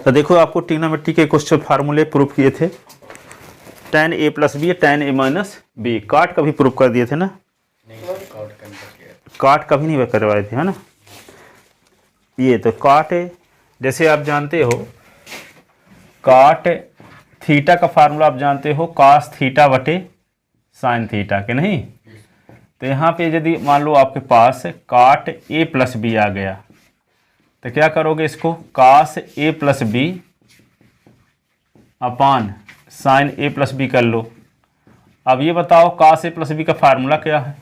तो देखो आपको ट्रिग्नोमेट्री के क्वेश्चन फार्मूले प्रूफ किए थे, tan a plus b tan a minus b. काट का भी प्रूफ कर दिए थे ना? काट का भी नहीं करवाए थे, है ना? ये तो काट है, जैसे आप जानते हो काट थीटा का फार्मूला आप जानते हो, कास थीटा बटे साइन थीटा के, नहीं? तो यहाँ पे यदि मान लो आपके पास काट a प्लस बी आ गया तो क्या करोगे, इसको cos a plus b upon sine a plus b कर लो। अब ये बताओ कास a प्लस बी का फार्मूला क्या है?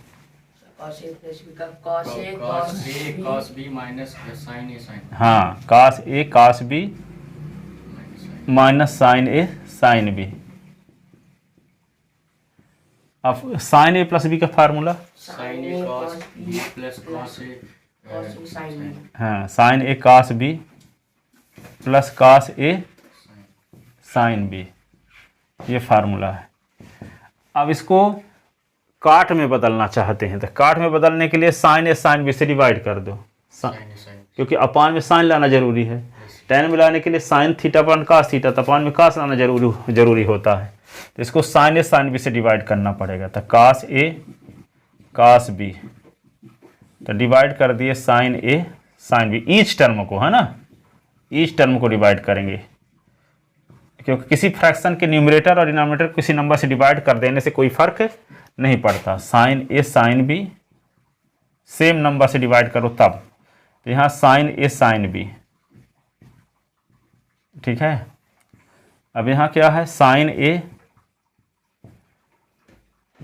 cos b minus sine a sine. हाँ, cos a cos b minus sine a sine b। अब साइन a प्लस बी का formula sine a cos b plus cos a sine b। हाँ, sine a cos b plus cos a sine b, ये formula है। अब इसको काट में बदलना चाहते हैं तो काट में बदलने के लिए साइन a साइन b से डिवाइड कर दो, क्योंकि अपान में साइन लाना जरूरी है। टेन में लाने के लिए साइन थीटा अपन कास थीटा, तो अपान में कास लाना जरूरी होता है। तो इसको साइन a साइन b से डिवाइड करना पड़ेगा। तो कास a कास b, तो डिवाइड कर दिए sine a sine b, each term को, है ना? ईच टर्म को डिवाइड करेंगे, क्योंकि किसी फ्रैक्शन के न्यूमरेटर और डिनोमिनेटर किसी नंबर से डिवाइड कर देने से कोई फर्क नहीं पड़ता। Sine a sine b same number से डिवाइड करो तब। तो यहाँ साइन a साइन b, ठीक है। अब यहाँ क्या है, sine a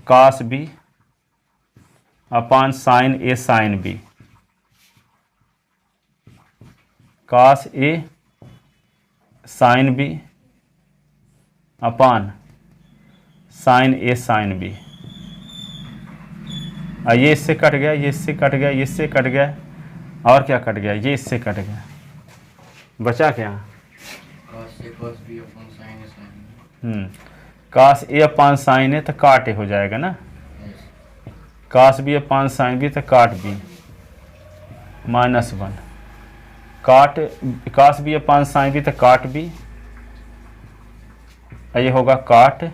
cos b upon sine a sine b, cos a sine b upon sine a sine b। ये इससे कट गया, ये इससे कट गया, ये इससे कट गया, और क्या कट गया, ये इससे कट गया, बचा क्या? कास a अपान साइन a तो काट a हो जाएगा ना, कास b अपान साइन b तो काट b माइनस 1, कास b अपान साइन b तो काट b, ये होगा काट a,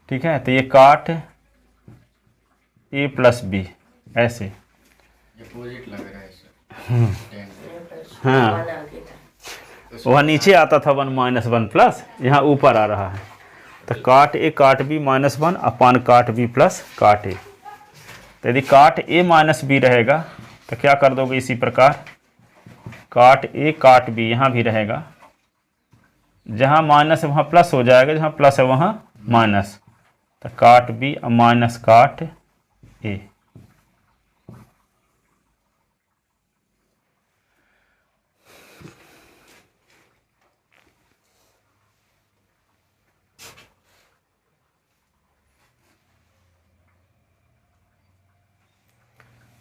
ठीक है। तो ये काट a प्लस b, ऐसे अपोजिट लग रहा है सर। हाँ, वह नीचे आता था 1 माइनस 1 प्लस, यहाँ ऊपर आ रहा है। तो काट a काट b माइनस 1 अपान काट b प्लस काट a। तो यदि काट a माइनस b रहेगा तो क्या कर दोगे, इसी प्रकार काट a काट b यहाँ भी रहेगा, जहाँ माइनस है वहाँ प्लस हो जाएगा, जहाँ प्लस है वहाँ माइनस। तो काट b माइनस काट a।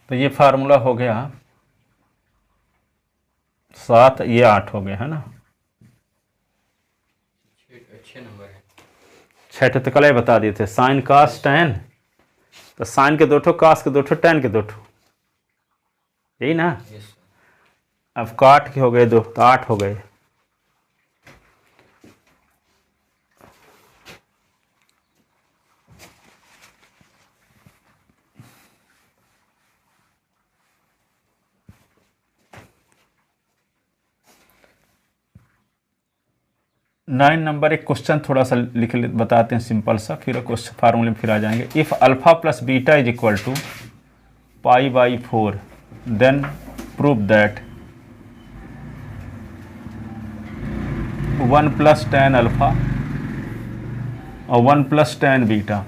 तो ये फार्मूला हो गया 7, ये 8 हो गए, है ना? अच्छे नंबर है। 6 तो कल ही बता दिए थे, साइन कास टैन, तो साइन के 2 ठो, कास के 2 ठो, टैन के 2 ठो, यही ना? अब काट के हो गए 2 तो 8 हो गए। नाइन नंबर एक क्वेश्चन थोड़ा सा लिख बताते हैं, सिंपल सा, फिर क्वेश्चन फार्मूले में फिर आ जाएंगे। If alpha plus beta is equal to pi by 4 then prove that 1 plus tan alpha और 1 plus tan beta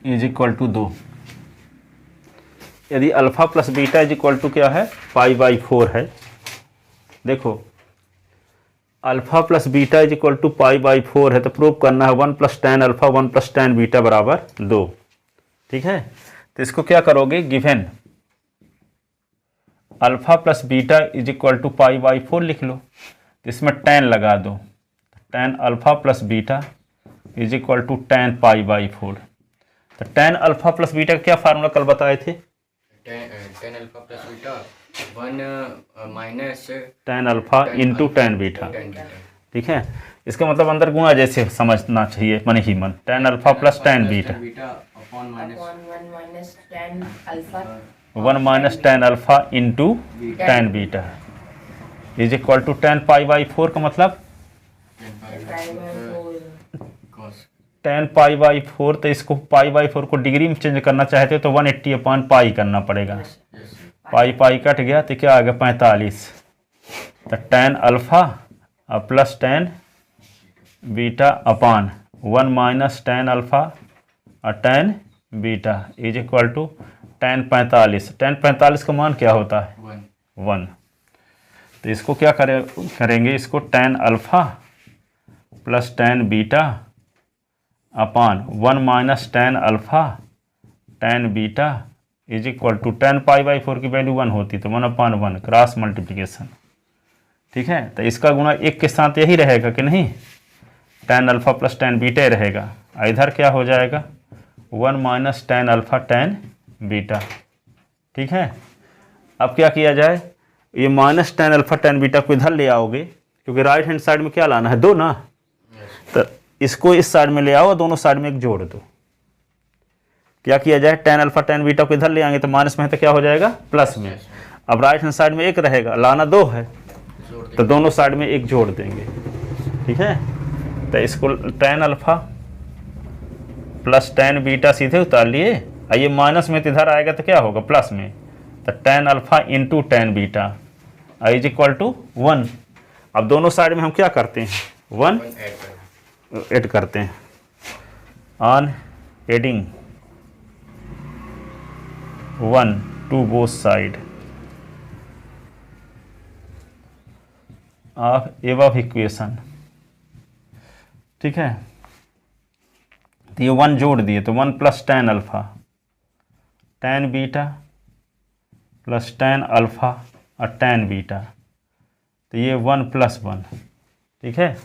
is equal to 2। यदि alpha plus beta is equal to क्या है, पाई बाई 4 है। देखो alpha plus beta is equal to pi by 4 है, तो prove करना है 1 plus tan alpha 1 plus tan beta बराबर 2, ठीक है। तो इसको क्या करोगे, given alpha plus beta is equal to pi by 4 लिख लो, तो इसमें tan लगा दो, tan alpha plus beta is equal to tan pi by 4। तो tan अल्फा प्लस बीटा का क्या फार्मूला कल बताए थे? tan alpha plus beta 1 minus ten alpha into tan beta. ठीक है, इसका मतलब अंदर गुणा जैसे समझना चाहिए मन ही मन। Tan alpha plus ten beta, upon 1 minus ten alpha 1 minus ten alpha into tan beta is equal to tan pi by 4 का मतलब टेन पाई बाई 4। तो इसको पाई बाई 4 को डिग्री में चेंज करना चाहते हो तो 180 अपान पाई करना पड़ेगा। पाई पाई कट गया तो क्या आ गया 45। तो ten alpha plus ten beta upon 1 minus ten alpha और ten beta is equal to ten 45। Ten 45 का मान क्या होता है 1। तो इसको क्या करेंगे, इसको tan alpha plus ten beta upon 1 minus ten alpha tan beta is equal to tan pi by 4 की वैल्यू 1 होती तो 1 अपान 1 क्रॉस मल्टीप्लिकेशन। ठीक है, तो इसका गुणा एक के साथ यही रहेगा कि नहीं, ten alpha plus tan beta रहेगा। इधर क्या हो जाएगा 1 minus ten alpha tan beta. ठीक है, अब क्या किया जाए, ये minus ten alpha tan beta को इधर ले आओगे क्योंकि राइट हैंड साइड में क्या लाना है 2 ना, तो इसको इस साइड में ले आओ, दोनों साइड में एक जोड़ दो। क्या किया जाए, टेन अल्फा टेन बीटा को इधर ले आएंगे तो माइनस में है तो क्या हो जाएगा प्लस में। अब राइट हैंड साइड में एक रहेगा, लाना 2 है तो दोनों साइड में एक जोड़ देंगे। ठीक है, तो इसको tan alpha plus tan beta सीधे उतार लिए, ये माइनस में तो इधर आएगा तो क्या होगा प्लस में, तो ten alpha into tan beta is equal to 1। अब दोनों साइड में हम क्या करते हैं 1 ऐड करते हैं, on adding 1 to both side of above equation. ठीक है, तो ये 1 जोड़ दिए तो 1 plus tan alpha tan beta plus tan alpha और टेन बीटा, तो ये 1 प्लस 1। ठीक है,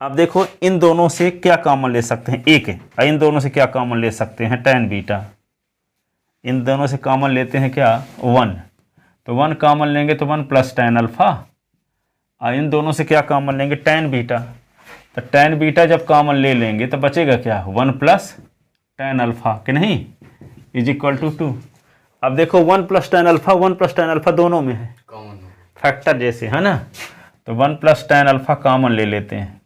अब देखो इन दोनों से क्या कॉमन ले सकते हैं, एक है, इन दोनों से क्या कॉमन ले सकते हैं टेन बीटा, इन दोनों से कॉमन लेते हैं क्या 1, तो 1 कॉमन लेंगे तो 1 प्लस टेन अल्फा, और इन दोनों से क्या कॉमन लेंगे टेन बीटा, तो टेन बीटा जब कॉमन ले लेंगे तो बचेगा क्या 1 प्लस टेन अल्फा कि नहीं इज इक्वल टू 2। अब देखो 1 plus tan alpha 1 plus tan alpha दोनों में है फैक्टर जैसे है ना, तो 1 प्लस टेन अल्फा कॉमन ले लेते हैं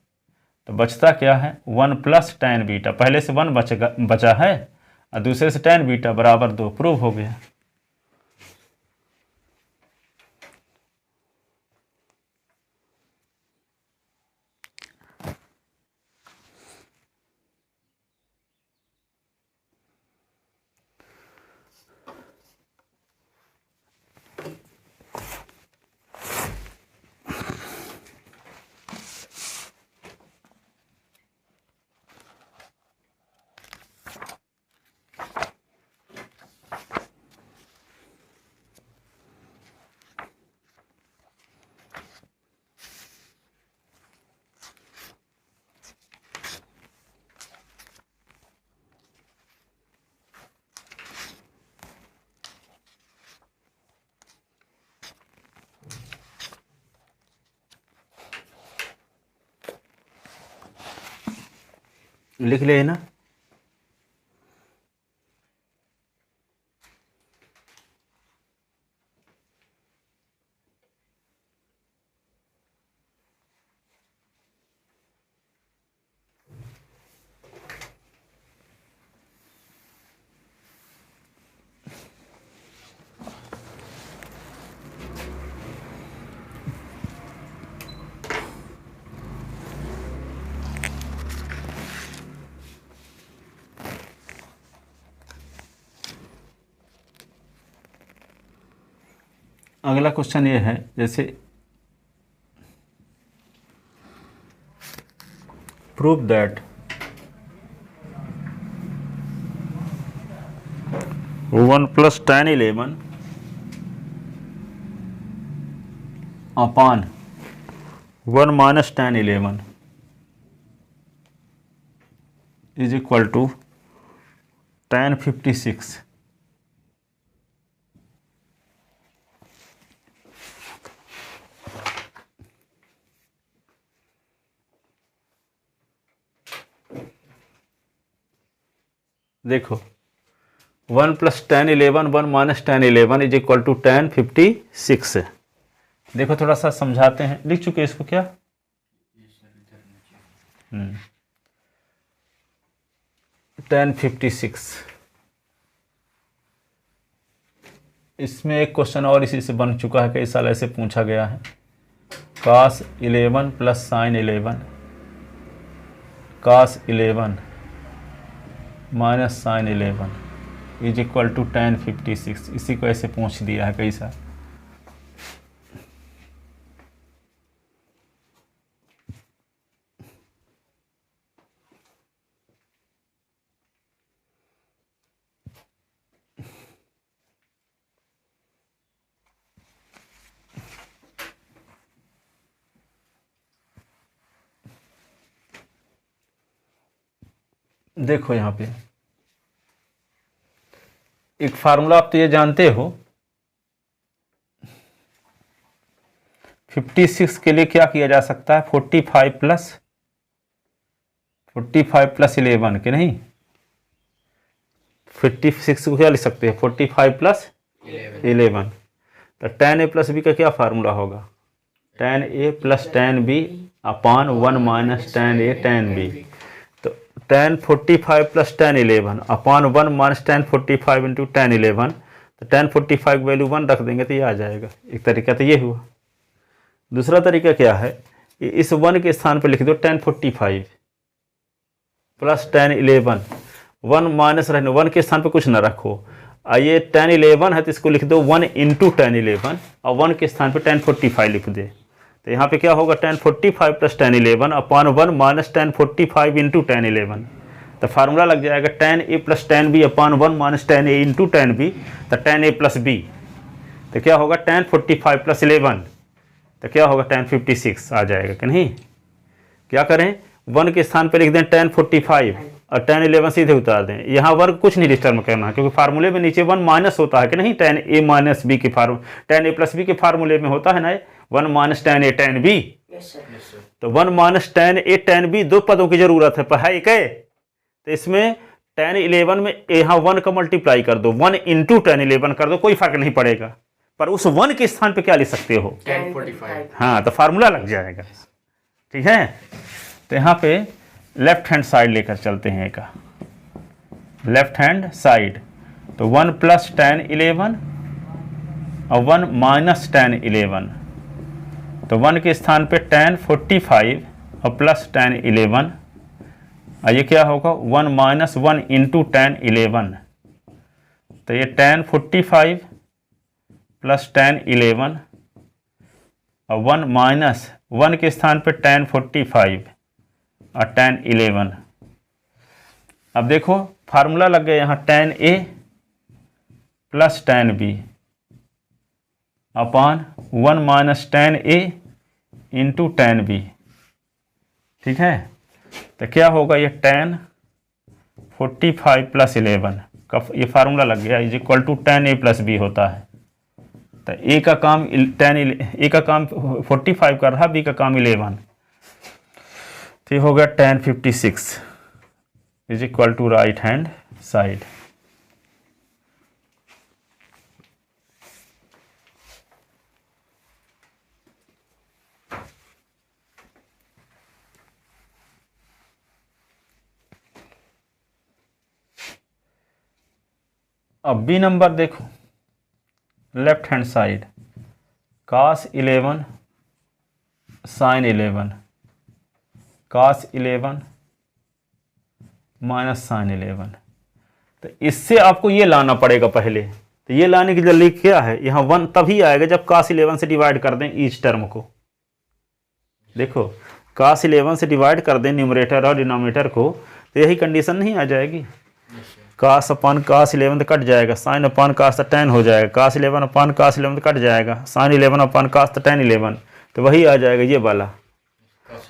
तो बचता क्या है 1 प्लस टेन बीटा। पहले से 1 बचा है और दूसरे से टेन बीटा बराबर 2, प्रूव हो गया। लिख ले ना, अगला क्वेश्चन ये है जैसे prove that 1 plus tan 11 upon 1 minus tan 11 is equal to tan 56। देखो 1 + 10 11 1 - 10 11 इज इक्वल टू 10 56 है। देखो थोड़ा सा समझाते हैं, लिख चुके इसको क्या? 10 56। इसमें एक क्वेश्चन और इसी से बन चुका है, कई साल ऐसे पूछा गया है। cos 11 + sin 11 cos 11 - sin 11 is equal to 10 56। इसी को ऐसे पूछ दिया है कई साल। देखो यहाँ पे एक फार्मूला आप तो ये जानते हो, 56 के लिए क्या किया जा सकता है? 45 + 11 के नहीं, 56 को क्या लिख सकते हैं? 45 + 11। तो tan a + b का क्या फार्मूला होगा? tan a + tan b upon 1 - tan a tan b। तो tan 45 + tan 11 अपान 1 - tan 45 इंटू tan 11। तो tan 45 वैल्यू 1 रख देंगे तो ये आ जाएगा। एक तरीका तो ये हुआ। दूसरा तरीका क्या है? इस 1 के स्थान पर लिख दो tan 45 + tan 11। 1 माइनस रहने, 1 के स्थान पर कुछ ना रखो। ये tan 11 है तो इसको लिख दो 1 इंटू tan 11 और 1 के स्थान पर tan 45 लिख दे। तो यहाँ पे क्या होगा? tan 45 + tan 11 अपान 1 माइनस tan 45 इंटू tan 11। तो फार्मूला लग जाएगा tan a + tan b upon 1 minus tan a into tan b। तो tan a + b तो क्या होगा? tan 45 + 11 तो क्या होगा? tan 56 आ जाएगा कि नहीं? क्या करें? 1 के स्थान पर लिख दें tan 45 और tan 11 सीधे उतार दें। यहाँ वर्ग कुछ नहीं डिस्टर्ब करना है, क्योंकि फार्मूले में नीचे 1 माइनस होता है कि नहीं? tan a - b के tan a + b के फार्मूले में होता है ना 1 minus tan a tan b। तो 1 minus tan a tan b दो पदों की जरूरत है, पर है एक है। तो इसमें tan 11 में यहाँ 1 का मल्टीप्लाई कर दो, 1 इंटू tan 11 कर दो, कोई फर्क नहीं पड़ेगा। पर उस 1 के स्थान पे क्या लिख सकते हो? tan 45। हाँ, तो फार्मूला लग जाएगा। ठीक है, तो यहाँ पे लेफ्ट हैंड साइड लेकर चलते हैं एक लेफ्ट हैंड साइड। तो 1 + tan 11 और 1 माइनस tan 11। तो 1 के स्थान पे tan 45 और प्लस tan 11 और ये क्या होगा? 1 - 1 इंटू tan 11। तो ये tan 45 + tan 11 और 1 माइनस 1 के स्थान पे tan 45 और tan 11। अब देखो फार्मूला लग गया यहाँ tan a + tan b upon 1 minus tan a into tan b। ठीक है, तो क्या होगा? ये tan 45 + 11 का ये फार्मूला लग गया is equal to tan a + b होता है। तो a का काम a का काम 45 कर रहा, b का काम 11। तो ये हो गया tan 56 is equal to right hand side. अब बी नंबर देखो, left hand side cos 11 sin 11 cos 11 minus sin 11। तो इससे आपको ये लाना पड़ेगा पहले। तो ये लाने की जल्दी क्या है? यहाँ 1 तभी आएगा जब cos 11 से डिवाइड कर दें ईच टर्म को। देखो cos 11 से डिवाइड कर दें न्यूमरेटर और डिनोमिनेटर को, तो यही कंडीशन नहीं आ जाएगी? cos अपान cos 11 तो कट जाएगा, sin अपान cos तो tan हो जाएगा, cos 11 अपान cos 11 तो कट जाएगा, sin 11 अपान cos तो tan 11, तो वही आ जाएगा ये वाला।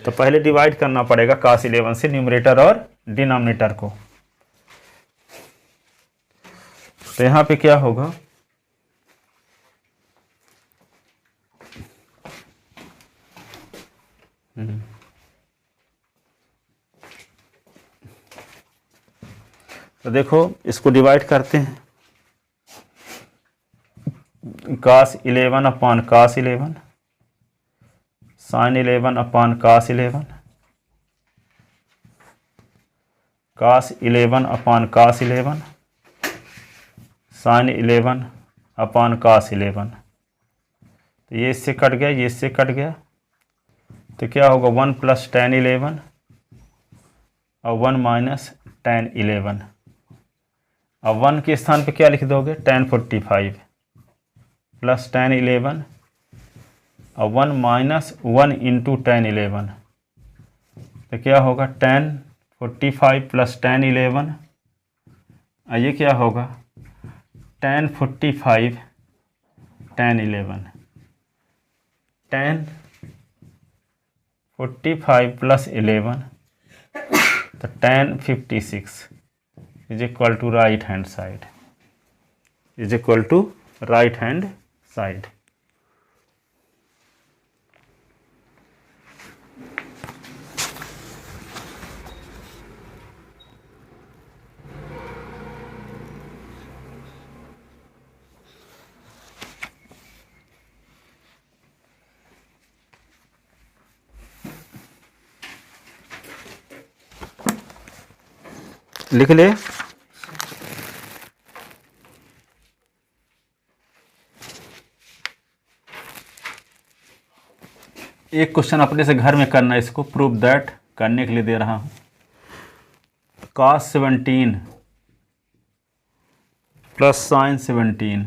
तो पहले डिवाइड करना पड़ेगा cos 11 से न्यूमरेटर और डिनोमिनेटर को। तो यहाँ पे क्या होगा? तो देखो इसको डिवाइड करते हैं, cos 11 upon cos 11, sin 11 upon cos 11, cos 11 upon cos 11, sin 11 upon cos 11। तो ये इससे कट गया, ये इससे कट गया, तो क्या होगा 1 प्लस tan 11 और 1 माइनस tan 11। अब 1 के स्थान पे क्या लिख दोगे, tan 45 प्लस tan 11 और 1 माइनस 1 इंटू tan 11। तो क्या होगा tan 45 प्लस tan 11, और ये क्या होगा tan 45 tan 11, tan 45 प्लस 11 तो tan 56 is equal to right hand side, is equal to right hand side. लिख ले, एक क्वेश्चन अपने से घर में करना है, इसको प्रूव दैट करने के लिए दे रहा हूं। cos 17 plus sin 17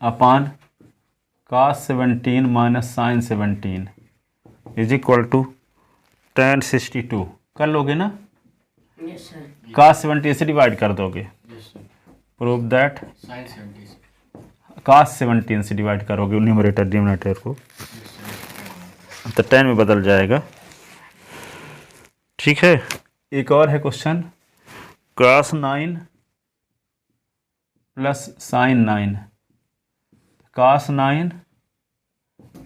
upon cos 17 minus sin 17 is equal to tan 62। कर लोगे ना, Yes sir. cos 17 से डिवाइड कर दोगे, Yes sir. Prove that Sin 70. cos 17 से डिवाइड करोगे न्यूमरेटर डिनोमिनेटर को, Yes sir. तो 10 में बदल जाएगा। ठीक है, एक और है question, cos 9 plus sin 9, cos 9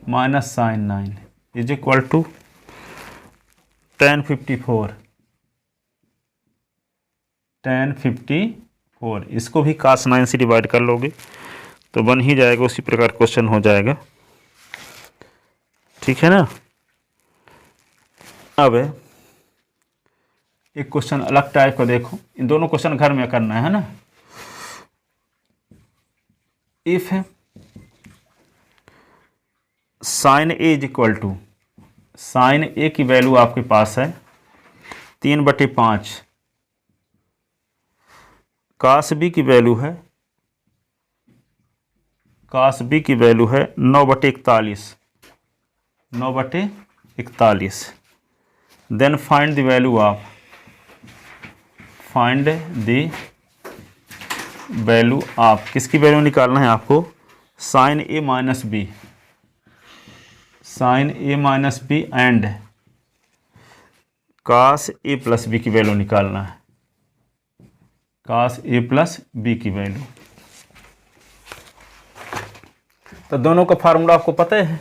minus sin 9 is equal to tan 54, tan 54। इसको भी cos 9 से डिवाइड कर लोगे तो बन ही जाएगा, उसी प्रकार क्वेश्चन हो जाएगा। ठीक है ना। अब एक क्वेश्चन अलग टाइप का देखो, इन दोनों क्वेश्चन घर में करना है ना। If sine A is equal to, sine A की वैल्यू आपके पास है 3/5, कास बी की वैल्यू है, कास बी की वैल्यू है 9/41, 9/41। Then find the value of, find the value of, किसकी वैल्यू निकालना है आपको, sine a minus b, sine a minus b and cos a plus b की वैल्यू निकालना है, कास ए प्लस बी की वैल्यू। तो दोनों का फार्मूला आपको पता है।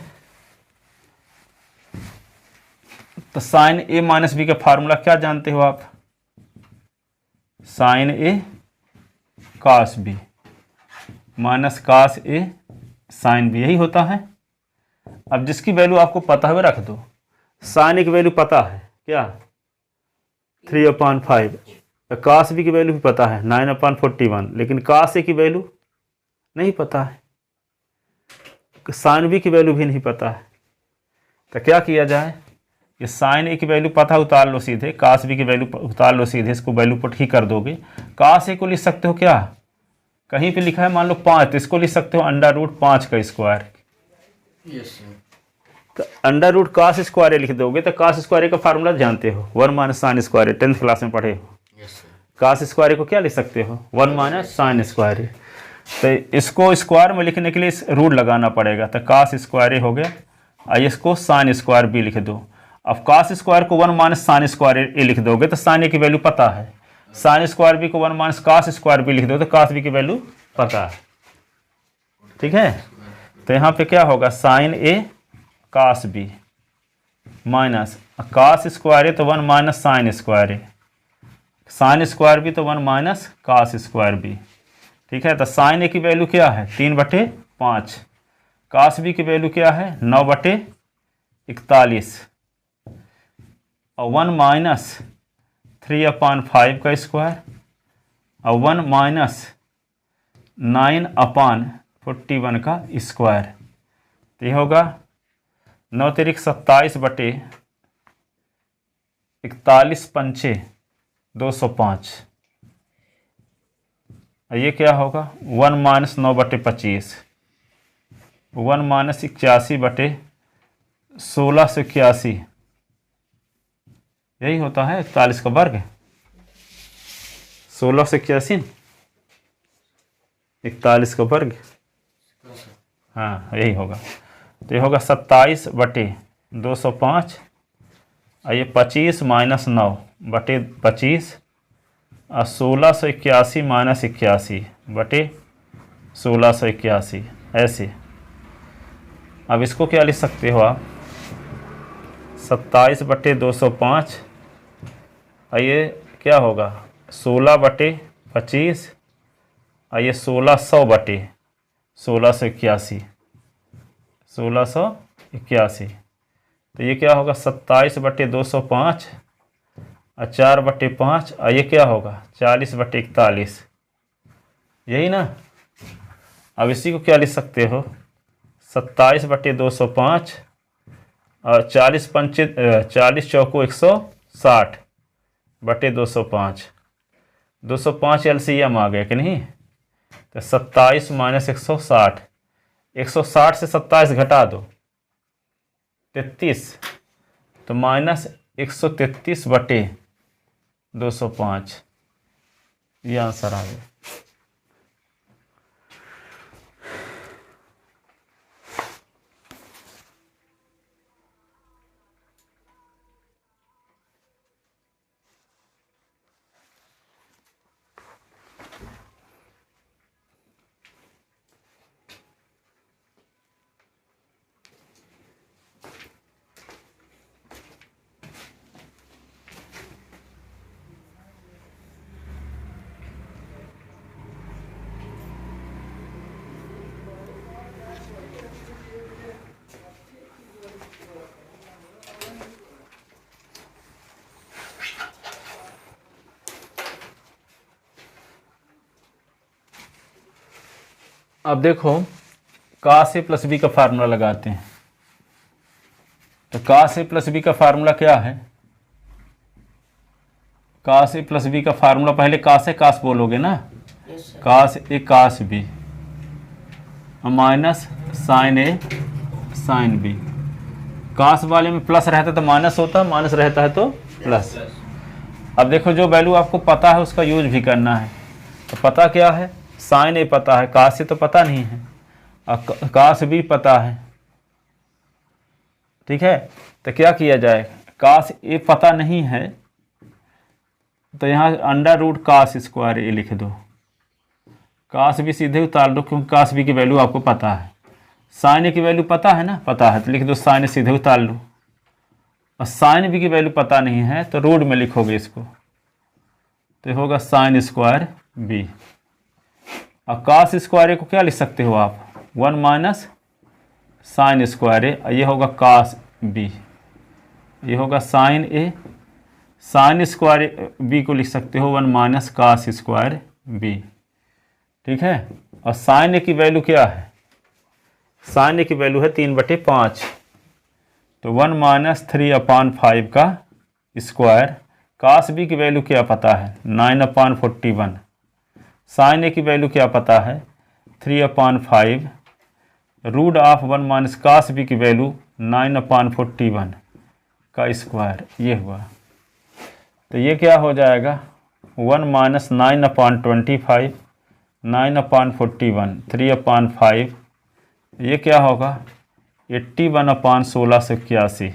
तो साइन ए माइनस बी का फार्मूला क्या जानते हो आप, sine A cos B minus cos a sine b, यही होता है। अब जिसकी वैल्यू आपको पता है वो रख दो। साइन ए की वैल्यू पता है क्या, 3/5, कास बी की वैल्यू भी पता है 9/41, लेकिन कास ए की वैल्यू नहीं पता है, साइन बी की वैल्यू भी नहीं पता है। तो क्या किया जाए, ये साइन ए की वैल्यू पता उतार लो सीधे, कास बी की वैल्यू उतार लो सीधे, इसको वैल्यू पुट ही कर दोगे। कास ए को लिख सकते हो क्या, कहीं पे लिखा है मान लो 5, तो इसको लिख सकते हो √5 का स्क्वायर। Yes sir. तो √cos स्क्वायर लिख दोगे तो cos स्क्वायर का फार्मूला जानते हो, 1 minus sine square, 10th class में पढ़े हो। Yes sir. cos स्क्वायर को क्या लिख सकते हो, 1 माइनस साइन स्क्वायर। तो इसको स्क्वायर में लिखने के लिए रूट लगाना पड़ेगा, तो cos स्क्वायर हो गया, और इसको साइन स्क्वायर बी लिख दो। अब cos स्क्वायर को 1 माइनस साइन स्क्वायर ए लिख दोगे तो साइन ए की वैल्यू पता है, साइन स्क्वायर बी को 1 माइनस cos स्क्वायर बी लिख दो तो cos बी की वैल्यू पता है। ठीक है, तो यहाँ पे क्या होगा, साइन ए cos B minus cos square है तो 1 माइनस साइन स्क्वायर है, साइन स्क्वायर बी तो 1 माइनस कास स्क्वायर बी। ठीक है, तो साइन ए की वैल्यू क्या है 3/5, कास बी की वैल्यू क्या है 9/41 और 1 माइनस 3/5 का स्क्वायर और 1 माइनस 9/41 का स्क्वायर। तो ये होगा 9 तिरिक 27/41 पंचे 205। ये क्या होगा 1 माइनस 9/25, 1 माइनस 81/1681, यही होता है 41 का वर्ग। 16 से 81, 41 का वर्ग, हाँ यही होगा। तो ये होगा 27/205 और ये 25 माइनस 9/25 और 1681 माइनस 81/1681 ऐसे। अब इसको क्या लिख सकते हो आप 27/205 और ये क्या होगा 16/25 और ये 1681। तो ये क्या होगा 27/205 और 4/5 और ये क्या होगा 40/41, यही ना। अब इसी को क्या लिख सकते हो 27/205 और 40 चौको 160/205, 205 LCM आ गया कि नहीं। तो 27 माइनस 160, 160 से 27 घटा दो 33, तो माइनस 133/205, ये आंसर आ गया। अब देखो कास ए प्लस बी का फार्मूला लगाते हैं। तो कास ए प्लस बी का फार्मूला क्या है, कास ए प्लस बी का फार्मूला पहले कास ए कास बोलोगे ना, यस सर। कास ए कास बी माइनस साइन ए साइन बी। कास वाले में प्लस रहता तो माइनस होता, माइनस रहता है तो प्लस। अब देखो जो वैल्यू आपको पता है उसका यूज भी करना है। तो पता क्या है साइन ए पता है, कास ए तो पता नहीं है और कास बी पता है। ठीक है, तो क्या किया जाए कास ए पता नहीं है तो यहाँ अंडर रूट कास स्क्वायर ए लिख दो, कास बी सीधे उतार दो क्योंकि कास बी की वैल्यू आपको पता है। साइन ए की वैल्यू पता है ना, पता है तो लिख दो साइन ए सीधे उतार लो। और साइन बी की वैल्यू पता नहीं है तो रूट में लिखोगे इसको, तो होगा साइन स्क्वायर बी। और कास स्क्वायर ए को क्या लिख सकते हो आप 1 माइनस साइन स्क्वायर ए, ये होगा कास बी, ये होगा साइन ए। साइन स्क्वायर बी को लिख सकते हो 1 माइनस कास स्क्वायर बी। ठीक है, और साइन ए की वैल्यू क्या है, साइन ए की वैल्यू है 3/5, तो 1 माइनस 3/5 का स्क्वायर। कास बी की वैल्यू क्या पता है 9/41, साइन ए की वैल्यू क्या पता है 3/5, root of 1 minus cos b की वैल्यू 9/41 का स्क्वायर, ये हुआ। तो ये क्या हो जाएगा 1 माइनस 9/25, 9/41, 3/5, ये क्या होगा 81/1681।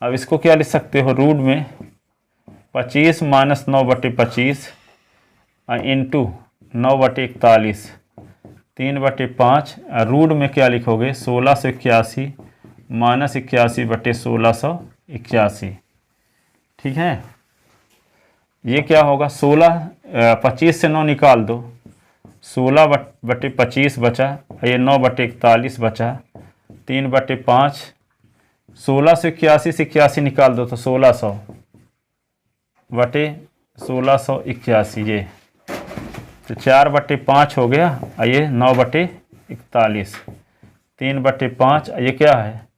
अब इसको क्या लिख सकते हो रूट में 25 माइनस 9/25 इंटू 9/41, 3/5, रूट में क्या लिखोगे 1681 माइनस 81/1681। ठीक है, ये क्या होगा 25 से 9 निकाल दो, 16/25 बचा, ये 9/41 बचा, 3/5, 16 से 81 निकाल दो तो 1600/1681 ये, तो 4/5 हो गया, ये 9/41, 3/5, ये क्या है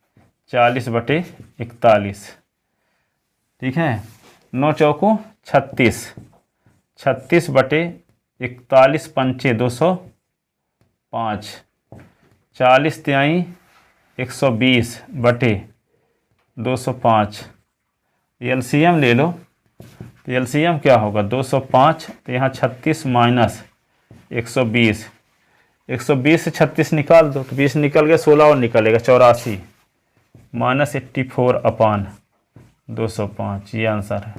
40/41, ठीक है। 9 चौको 36, 36/41 पंचे 205, 40 तिहाई 120/205, एलसीएम ले लो, तो एलसीएम क्या होगा 205, तो यहाँ 36 माइनस 120, 120 से 36 निकाल दो तो 20 निकल गया, 16 और निकलेगा 84 माइनस 84/205, ये आंसर है।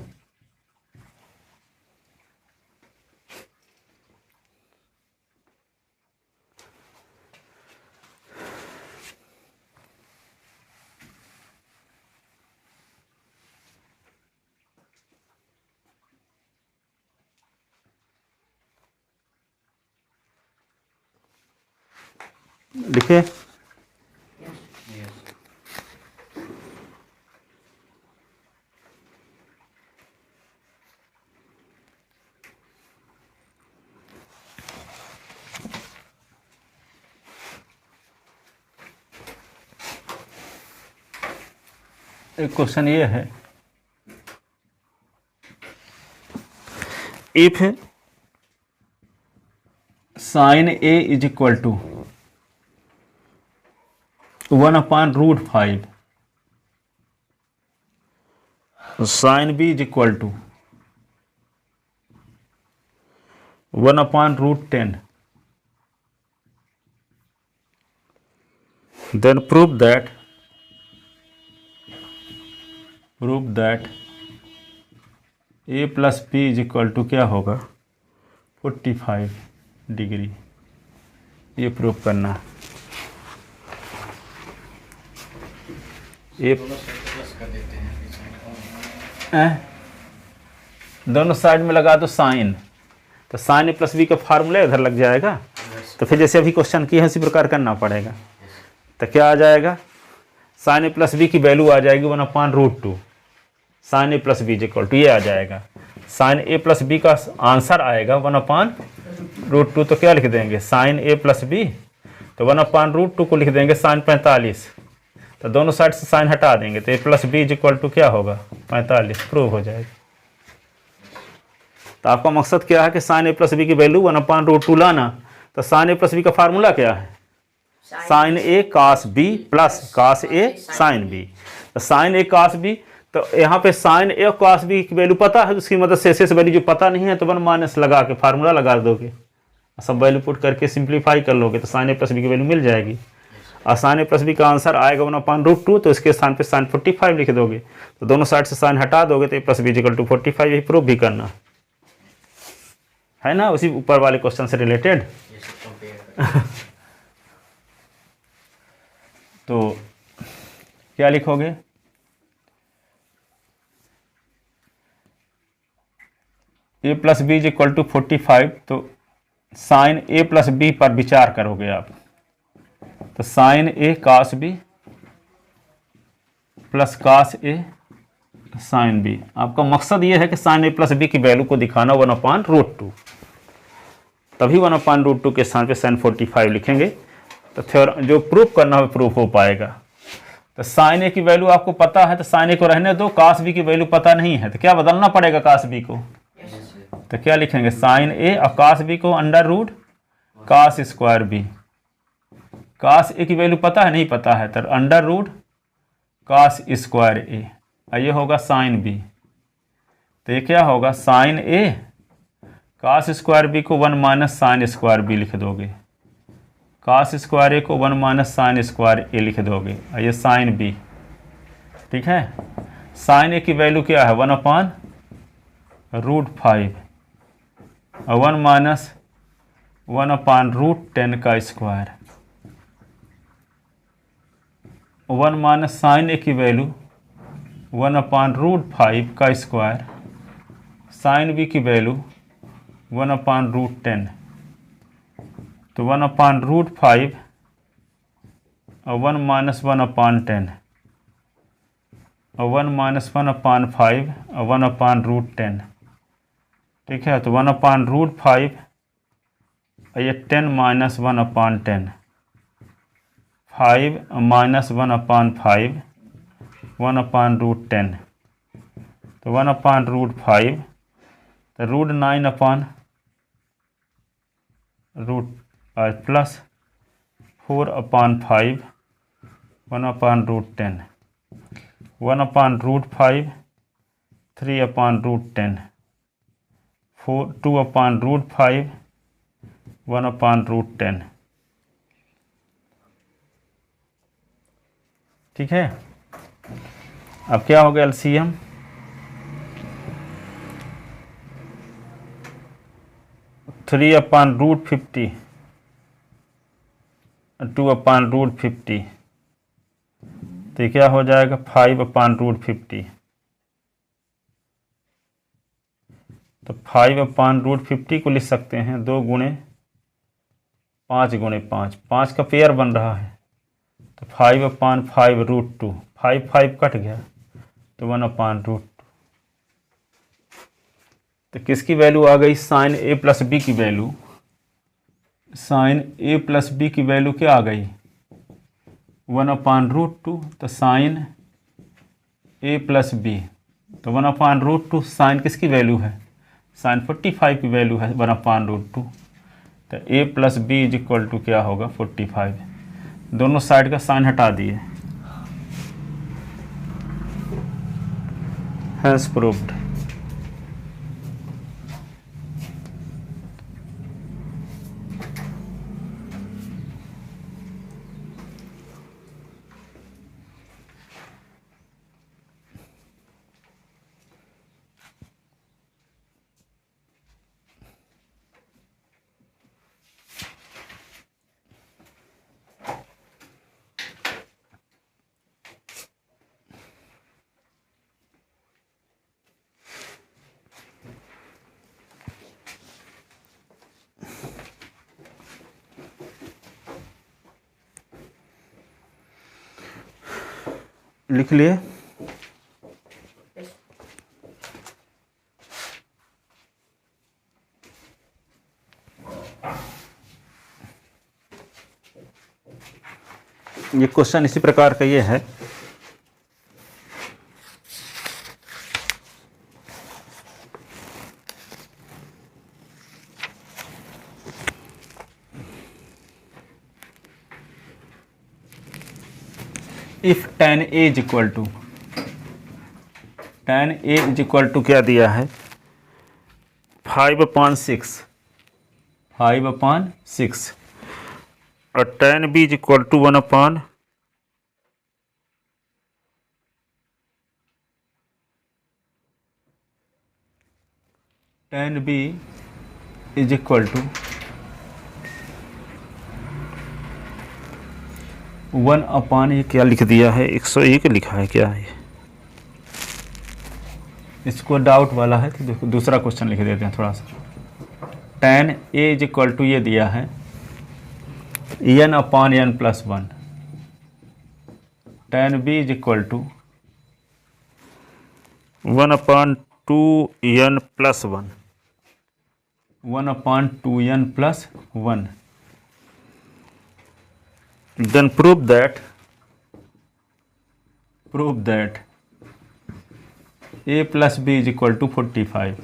लिखे एक क्वेश्चन ये है, if sin A is equal to 1/√5, sin B is equal to 1/√10, then prove that A plus B is equal to क्या होगा 45 डिग्री, ये प्रूव करना है। प्लस कर देते हैं, दोनों साइड में लगा दो साइन, तो साइन A प्लस B का फार्मूला इधर लग जाएगा, तो फिर जैसे अभी क्वेश्चन किए हैं उसी प्रकार करना पड़ेगा। तो क्या आ जाएगा, साइन A प्लस B की वैल्यू आ जाएगी 1/√2, sine A plus B is equal to ये आ जाएगा, साइन A प्लस B का आंसर आएगा 1/√2, तो क्या लिख देंगे साइन A प्लस B, तो 1/√2 को लिख देंगे साइन 45, तो दोनों साइड से साइन हटा देंगे, तो A plus B is equal to क्या होगा 45, प्रूव हो जाएगा। तो आपका मकसद क्या है कि साइन A प्लस B की वैल्यू 1/√2 लाना, तो साइन A प्लस B का फार्मूला क्या है sine A cos B plus cos A sine B, तो साइन A cos B, तो यहाँ पे साइन A और cos B की वैल्यू पता है, तो उसकी मदद से शेष वैल्यू जो पता नहीं है तो 1 माइनस लगा के फार्मूला लगा दोगे, सब वैल्यू पुट करके सिंप्लीफाई कर लोगे तो साइन A प्लस B की वैल्यू मिल जाएगी, और साइन A प्लस B का आंसर आएगा 1/√2, तो इसके स्थान पे साइन 45 लिख दोगे, तो दोनों साइड से साइन हटा दोगे तो A plus B equal to 45, यही प्रूव भी करना है ना, उसी ऊपर वाले क्वेश्चन से रिलेटेड। ये सब कंपेयर कर, तो क्या लिखोगे, A plus B is equal to 45, तो साइन A प्लस B पर विचार करोगे आप, तो sine A cos B plus cos A sine B, आपका मकसद ये है कि साइन A प्लस B की वैल्यू को दिखाना 1/√2, तभी 1/√2 के स्थान पे साइन 45 लिखेंगे, तो थ्योरम जो प्रूफ करना है प्रूफ हो पाएगा। तो साइन A की वैल्यू आपको पता है तो साइन A को रहने दो, cos B की वैल्यू पता नहीं है तो क्या बदलना पड़ेगा cos B को, तो क्या लिखेंगे साइन A और cos B को under root cos square B, cos A की वैल्यू पता है नहीं पता है तो under root cos square A, ये होगा साइन B, तो ये क्या होगा sine A cos square B को 1 माइनस साइन स्क्वायर B लिख दोगे, cos स्क्वायर A को 1 माइनस साइन स्क्वायर A लिख दोगे, ये साइन B, ठीक है। साइन A की वैल्यू क्या है 1/√5 और 1 माइनस 1/√10 का स्क्वायर, 1 माइनस साइन A की वैल्यू 1/√5 का स्क्वायर साइन बी की वैल्यू 1/√10, तो 1/√5 और 1 - 1/10 और 1 - 1/5 और 1/√10, ठीक है। तो 1/√5 और ये 10 - 1/10, 5 - 1/5 1/√10, तो 1/√5 तो √9 प्लस 4/5 1/√10, 1/√5 3/√10, 2/√5 1/√10, ठीक है। अब क्या हो गया एलसीएम, 3/√50 2/√50, तो क्या हो जाएगा 5/√50, तो 5/√50 को लिख सकते हैं 2 × 5 × 5, 5 का पेयर बन रहा है, तो 5/5√2, 5 5 कट गया तो 1/√2। तो किसकी वैल्यू आ गई, साइन ए प्लस बी की वैल्यू, साइन ए प्लस बी की वैल्यू क्या आ गई 1/√2, तो साइन ए प्लस बी, तो 1/√2 साइन किसकी वैल्यू है, साइन 45 की वैल्यू है 1/√2, तो A plus B is equal to क्या होगा 45, दोनों साइड का साइन हटा दिए, हैंस प्रूव्ड। लिख लिए, ये क्वेश्चन इसी प्रकार का ये है, if tan A is equal to, tan A is equal to क्या दिया है 5/6, 5/6 और tan B is equal to 1/, tan B is equal to 1/, ये क्या लिख दिया है 101 लिखा है क्या है, इसको डाउट वाला है तो देखो दूसरा क्वेश्चन लिख देते हैं थोड़ा सा। tan A is equal to ये दिया है n/n+1, tan B is equal to 1/2n+1, 1/2n+1, then prove that a plus B is equal to 45।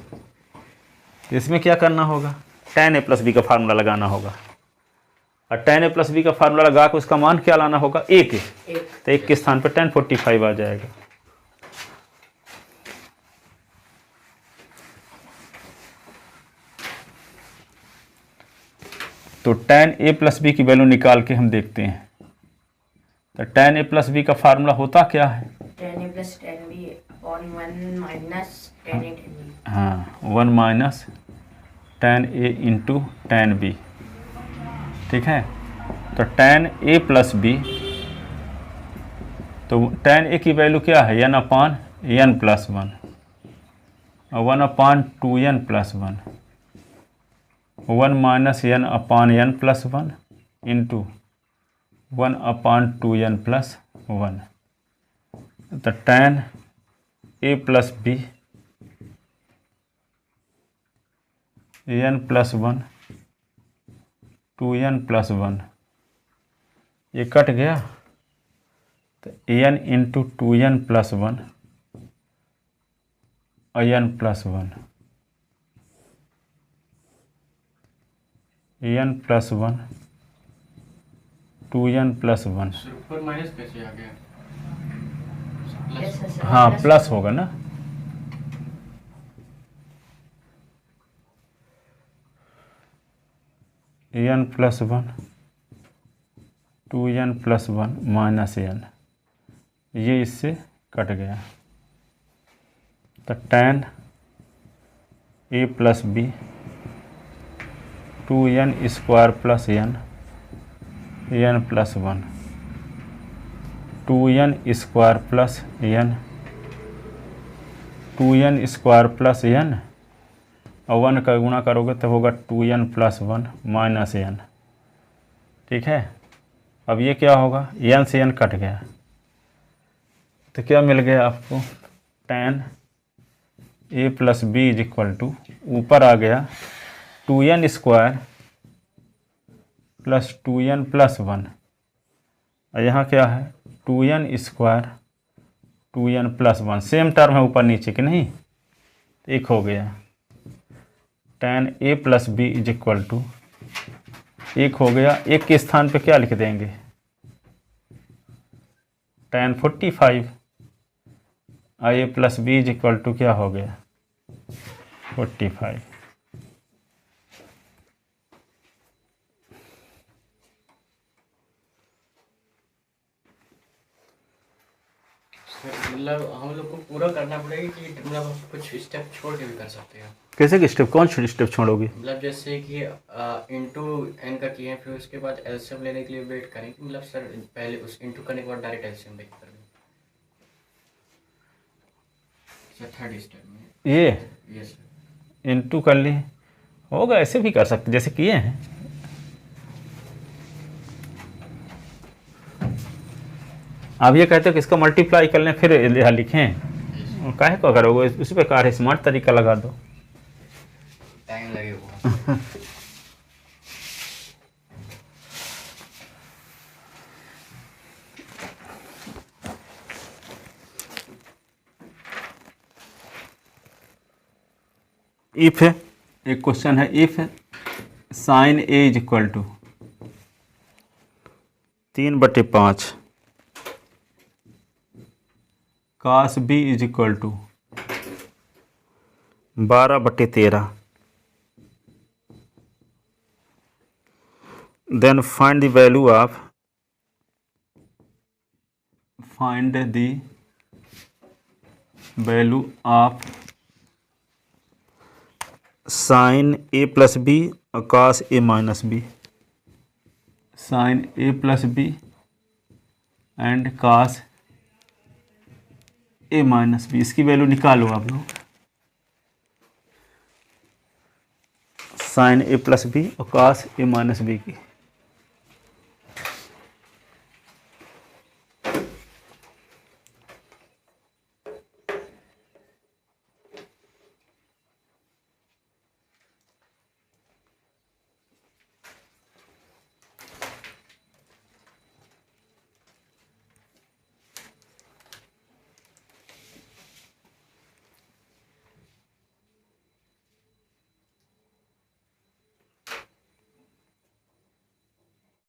इसमें क्या करना होगा, tan a प्लस बी का फार्मूला लगाना होगा, और tan a प्लस बी का फार्मूला लगा के उसका मान क्या लाना होगा a के, तो 1 के स्थान पर tan 45 आ जाएगा। तो tan a प्लस बी की वैल्यू निकाल के हम देखते हैं, तो tan a प्लस बी का फार्मूला होता क्या है, tan A plus tan B upon 1 minus tan A tan B। हाँ 1 minus tan A into tan B, ठीक है। तो tan A प्लस बी, तो tan A की वैल्यू क्या है n/n+1 1/2n+1 1 - n/n +1 into 1/2n+1 तो tan a + b n+1 2n+1 ये कट गया तो n into 2n+1 n+1 n+1 2n+1 sir ऊपर माइनस कैसे आ गया? ऐसे हाँ प्लस होगा ना। n+1 2n+1 -n ये इससे कट गया तो tan a + b 2n² + n n+1 2n² + n 2n² + n और 1 का गुणा करोगे तो होगा 2n+1 -n। ठीक है, अब ये क्या होगा, n से n कट गया तो क्या मिल गया आपको, tan a + b = ऊपर आ गया 2n² + 2n+1 और यहाँ क्या है 2n² 2n+1 सेम टर्म है ऊपर नीचे के नहीं, एक हो गया tan a + b = एक हो गया, एक के स्थान पे क्या लिख देंगे tan 45 a + b = क्या हो गया 45। मतलब हम लोग को पूरा करना पड़ेगा कि मतलब कुछ स्टेप छोड़ के भी कर सकते हैं? कैसे कि स्टेप, कौन सी स्टेप छोड़ोगे? मतलब जैसे कि इंटू एन का किए हैं, फिर उसके बाद एलसीएम लेने के लिए वेट करें, मतलब सर पहले उस इंटू करने के बाद डायरेक्ट एलसीएम लेके कर दें। सर थर्ड स्टेप में ये यस सर इंटू कर ली, होगा ऐसे भी कर सकते जैसे किए हैं। आप ये कहते हो कि इसका मल्टीप्लाई कर लें फिर यहाँ लिखें, काहे को करोगे, उसी पे कार स्मार्ट तरीका लगा दो। टाइम लगेगा। इफ एक क्वेश्चन है, if sin a = 3/5 cos b = 12/13 then find the value of sin a + b और cos a - b, sin a + b and cos a - b, इसकी वैल्यू निकालो आप लोग, sin a + b और cos a - b की।